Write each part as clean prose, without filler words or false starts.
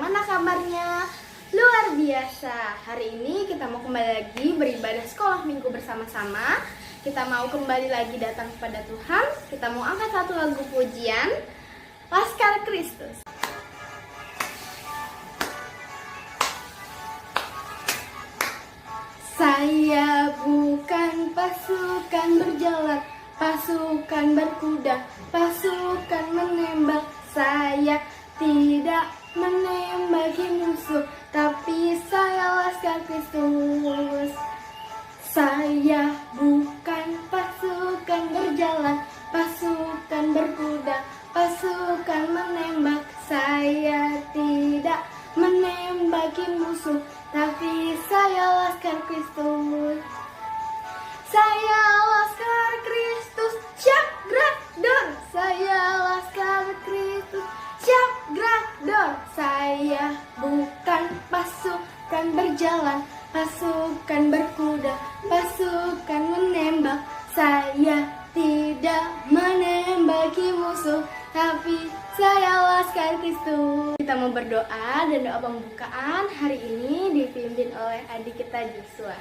bagaimana kabarnya? Luar biasa. Hari ini kita mau kembali lagi beribadah sekolah minggu bersama-sama. Kita mau kembali lagi datang kepada Tuhan. Kita mau angkat satu lagu pujian, Laskar Kristus. Saya bukan pasukan berjalan, pasukan berkuda, pasukan menembak. Saya tidak menembaki musuh, tapi saya Laskar Kristus. Saya bukan pasukan berjalan, pasukan berkuda, pasukan menembak. Saya tidak menembaki musuh, tapi saya Laskar Kristus. Saya Laskar Kristus, siap gerak dor. Saya Laskar Kristus, siap gerak dor. Saya bukan pasukan berjalan, pasukan berkuda, pasukan menembak. Saya tidak menembaki musuh, tapi saya Laskar Kristus. Kita mau berdoa, dan doa pembukaan hari ini dipimpin oleh adik kita Joshua.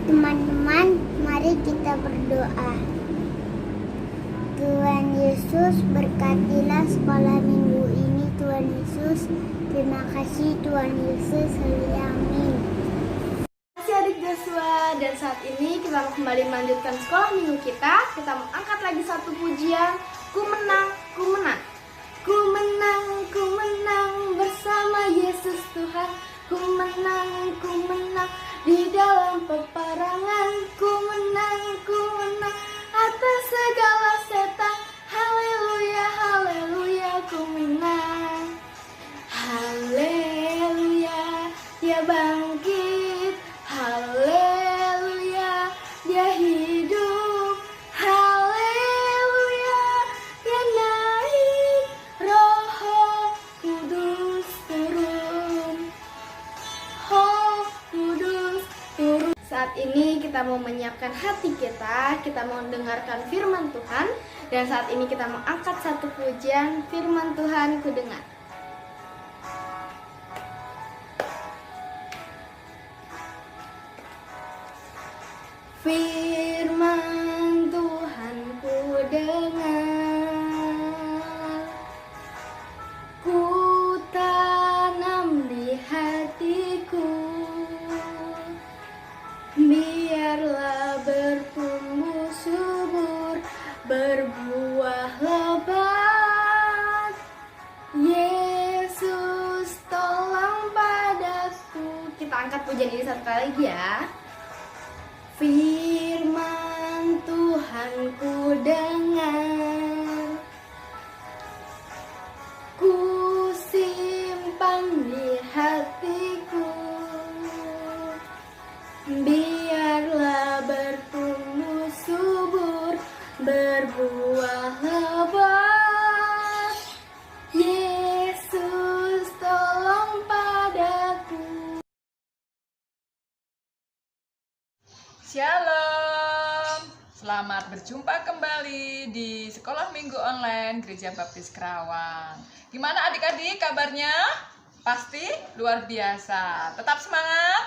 Teman-teman, mari kita berdoa. Tuhan Yesus, berkatilah sekolah minggu ini. Tuhan Yesus, terima kasih Tuhan Yesus. Amin. Terima kasih adik Joshua. Dan saat ini kita mau kembali melanjutkan sekolah minggu kita. Kita mau angkat lagi satu pujian, Ku menang, ku menang. Ku menang bersama Yesus Tuhan. Ku menang di dalam peperangan. Ku menang atas segala setan. Haleluya, haleluya, ku menang. Haleluya, dia bangkit. Haleluya, dia hidup. Haleluya, dia naik. Roh Kudus turun. Roh Kudus turun. Saat ini kita mau menyiapkan hati kita mau mendengarkan firman Tuhan. Dan saat ini kita mau angkat satu pujian, firman Tuhan ku dengar. Firman Tuhan ku dengar, ku tanam di hatiku, biarlah bertumbuh subur, berbuah lebat. Yesus tolong padaku. Kita angkat pujian ini satu kali lagi ya. Firman Tuhan ku dengar, ku simpan di hatiku, biarlah bertumbuh subur, berbuah lebat. Yesus tolong padaku. Shalom, selamat berjumpa kembali di Sekolah Minggu Online Gereja Baptis Kerawang. Gimana adik-adik kabarnya? Pasti luar biasa. Tetap semangat?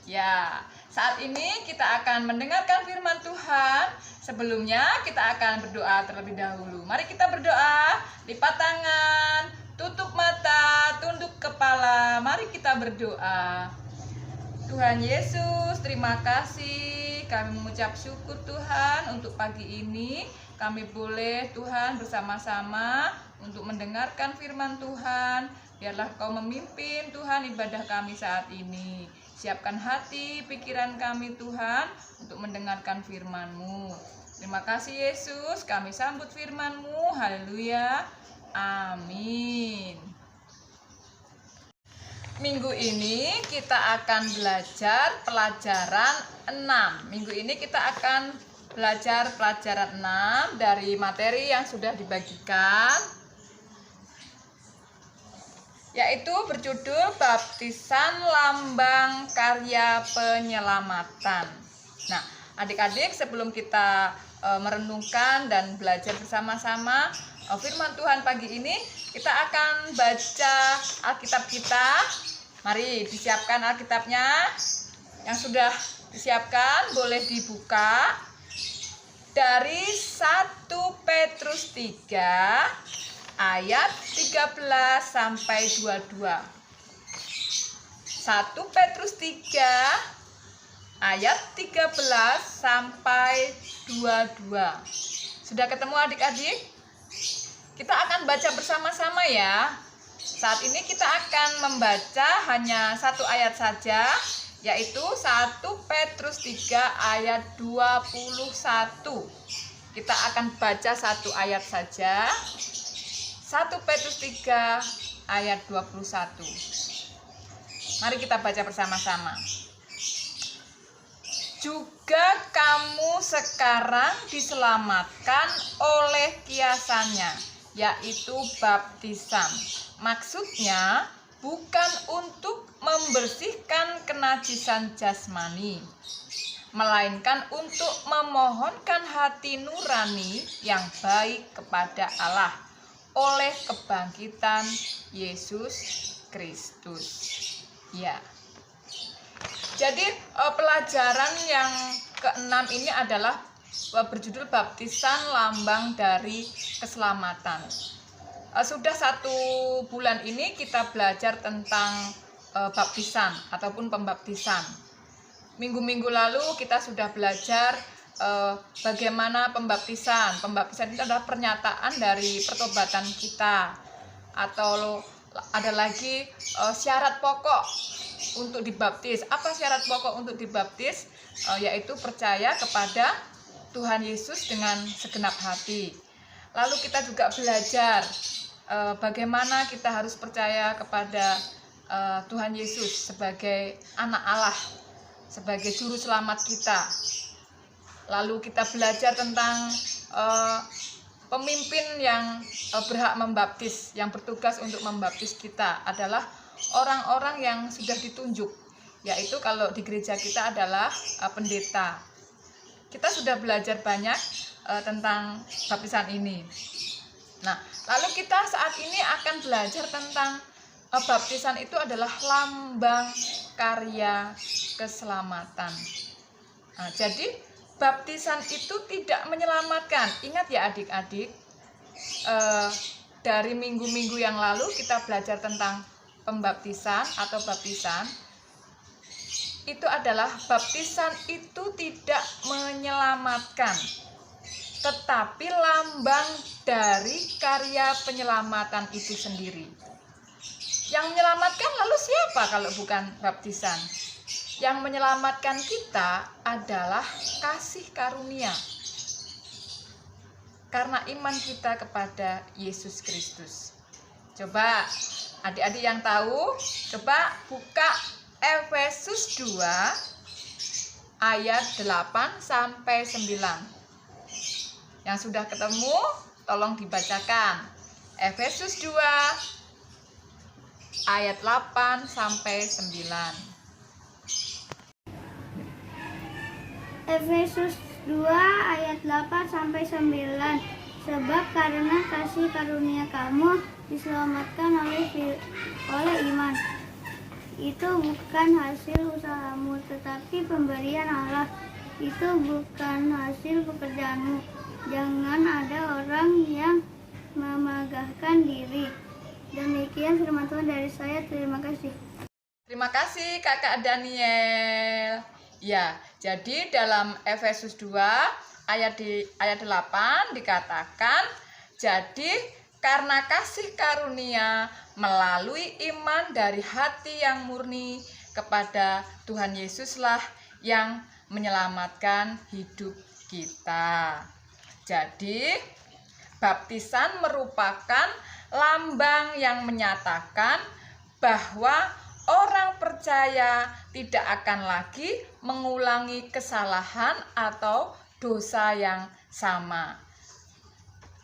Ya, saat ini kita akan mendengarkan firman Tuhan. Sebelumnya kita akan berdoa terlebih dahulu. Mari kita berdoa, lipat tangan, tutup mata, tunduk kepala. Mari kita berdoa. Tuhan Yesus, terima kasih. Kami mengucap syukur Tuhan untuk pagi ini. Kami boleh Tuhan bersama-sama untuk mendengarkan firman Tuhan. Biarlah Kau memimpin Tuhan ibadah kami saat ini. Siapkan hati, pikiran kami Tuhan untuk mendengarkan firman-Mu. Terima kasih Yesus, kami sambut firman-Mu. Haleluya. Amin. Minggu ini kita akan belajar pelajaran 6. Minggu ini kita akan belajar pelajaran 6 dari materi yang sudah dibagikan, yaitu berjudul Baptisan Lambang Karya Penyelamatan. Nah, adik-adik, sebelum kita merenungkan dan belajar bersama-sama, firman Tuhan pagi ini, kita akan baca Alkitab kita. Mari disiapkan Alkitabnya. Yang sudah disiapkan boleh dibuka dari 1 Petrus 3 ayat 13 sampai 22. 1 Petrus 3 ayat 13 sampai 22. Sudah ketemu adik-adik? Kita akan baca bersama-sama ya. Saat ini kita akan membaca hanya satu ayat saja, yaitu 1 Petrus 3 ayat 21. Kita akan baca satu ayat saja. 1 Petrus 3 ayat 21. Mari kita baca bersama-sama. Juga kamu sekarang diselamatkan oleh kiasannya, yaitu baptisan. Maksudnya bukan untuk membersihkan kenajisan jasmani, melainkan untuk memohonkan hati nurani yang baik kepada Allah oleh kebangkitan Yesus Kristus. Ya. Jadi pelajaran yang keenam ini adalah berjudul baptisan lambang dari keselamatan. Sudah 1 bulan ini kita belajar tentang baptisan ataupun pembaptisan. Minggu-minggu lalu kita sudah belajar bagaimana pembaptisan. Pembaptisan itu adalah pernyataan dari pertobatan kita. Atau ada lagi syarat pokok untuk dibaptis. Apa syarat pokok untuk dibaptis? Yaitu percaya kepada Tuhan Yesus dengan segenap hati. Lalu kita juga belajar bagaimana kita harus percaya kepada Tuhan Yesus sebagai anak Allah, sebagai juru selamat kita. Lalu kita belajar tentang pemimpin yang berhak membaptis, yang bertugas untuk membaptis kita adalah orang-orang yang sudah ditunjuk, yaitu kalau di gereja kita adalah pendeta. Kita sudah belajar banyak tentang baptisan ini. Nah, lalu kita saat ini akan belajar tentang baptisan itu adalah lambang karya keselamatan. Nah, jadi baptisan itu tidak menyelamatkan. Ingat ya adik-adik, dari minggu-minggu yang lalu kita belajar tentang pembaptisan atau baptisan. Itu adalah baptisan itu tidak menyelamatkan, tetapi lambang dari karya penyelamatan itu sendiri. Yang menyelamatkan lalu siapa kalau bukan baptisan? Yang menyelamatkan kita adalah kasih karunia, karena iman kita kepada Yesus Kristus. Coba adik-adik yang tahu, coba buka Efesus 2 ayat 8 sampai 9. Yang sudah ketemu, tolong dibacakan. Efesus 2 ayat 8 sampai 9. Efesus 2 ayat 8 sampai 9. Sebab karena kasih karunia kamu diselamatkan oleh iman. Itu bukan hasil usahamu, tetapi pemberian Allah. Itu bukan hasil pekerjaanmu. Jangan ada orang yang memegahkan diri. Demikian firman Tuhan dari saya. Terima kasih. Terima kasih Kakak Daniel. Ya, jadi dalam Efesus 2 ayat 8 dikatakan, jadi karena kasih karunia melalui iman dari hati yang murni kepada Tuhan Yesuslah yang menyelamatkan hidup kita. Jadi, baptisan merupakan lambang yang menyatakan bahwa orang percaya tidak akan lagi mengulangi kesalahan atau dosa yang sama.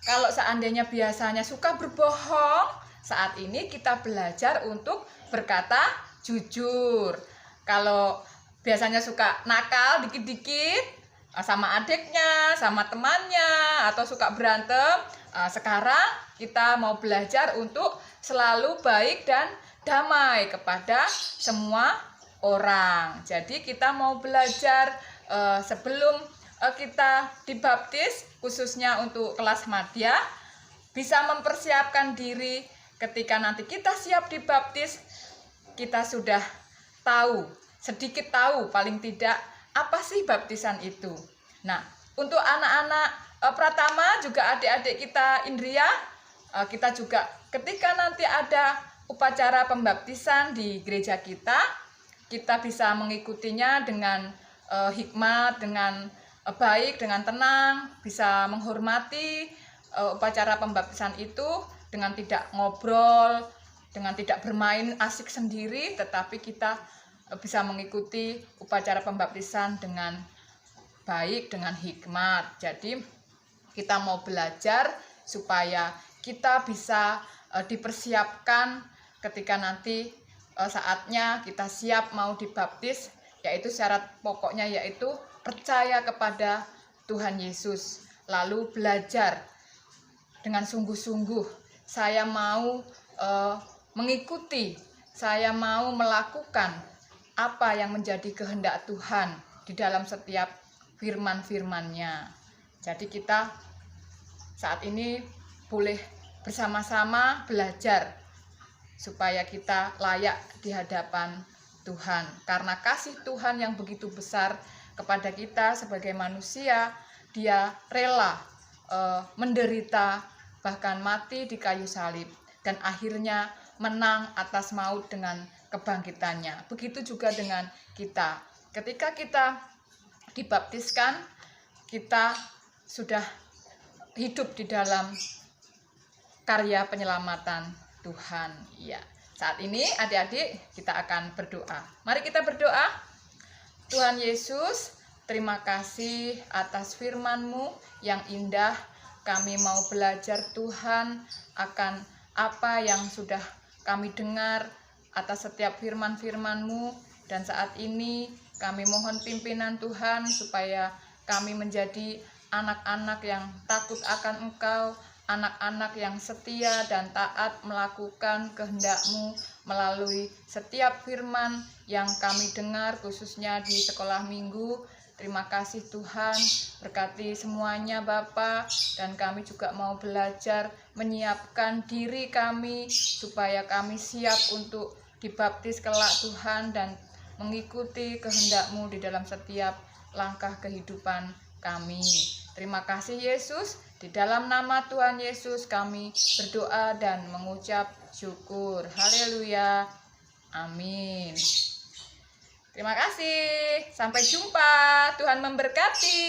Kalau seandainya biasanya suka berbohong, saat ini kita belajar untuk berkata jujur. Kalau biasanya suka nakal dikit-dikit, sama adiknya, sama temannya, atau suka berantem. Sekarang kita mau belajar untuk selalu baik dan damai kepada semua orang. Jadi kita mau belajar sebelum kita dibaptis, khususnya untuk kelas madya, bisa mempersiapkan diri ketika nanti kita siap dibaptis, kita sudah tahu, sedikit tahu paling tidak apa sih baptisan itu. Nah, untuk anak-anak Pratama, juga adik-adik kita Indria, kita juga ketika nanti ada upacara pembaptisan di gereja kita bisa mengikutinya dengan hikmat, dengan baik, dengan tenang, bisa menghormati upacara pembaptisan itu dengan tidak ngobrol, dengan tidak bermain asik sendiri, tetapi kita bisa mengikuti upacara pembaptisan dengan baik, dengan hikmat. Jadi kita mau belajar supaya kita bisa dipersiapkan ketika nanti saatnya kita siap mau dibaptis, yaitu syarat pokoknya yaitu percaya kepada Tuhan Yesus, lalu belajar dengan sungguh-sungguh. Saya mau mengikuti, saya mau melakukan apa yang menjadi kehendak Tuhan di dalam setiap firman-firman-Nya. Jadi kita saat ini boleh bersama-sama belajar supaya kita layak di hadapan Tuhan. Karena kasih Tuhan yang begitu besar kepada kita sebagai manusia, Dia rela menderita, bahkan mati di kayu salib, dan akhirnya menang atas maut dengan kebangkitannya. Begitu juga dengan kita. Ketika kita dibaptiskan, kita sudah hidup di dalam karya penyelamatan Tuhan. Ya, saat ini adik-adik kita akan berdoa. Mari kita berdoa. Tuhan Yesus, terima kasih atas firman-Mu yang indah. Kami mau belajar Tuhan akan apa yang sudah kami dengar atas setiap firman-firman-Mu. Dan saat ini kami mohon pimpinan Tuhan supaya kami menjadi anak-anak yang takut akan Engkau, anak-anak yang setia dan taat melakukan kehendak-Mu melalui setiap firman yang kami dengar, khususnya di sekolah minggu. Terima kasih Tuhan, berkati semuanya Bapa, dan kami juga mau belajar menyiapkan diri kami supaya kami siap untuk dibaptis kelak Tuhan dan mengikuti kehendak-Mu di dalam setiap langkah kehidupan kami. Terima kasih Yesus, di dalam nama Tuhan Yesus kami berdoa dan mengucap syukur. Haleluya. Amin. Terima kasih. Sampai jumpa. Tuhan memberkati.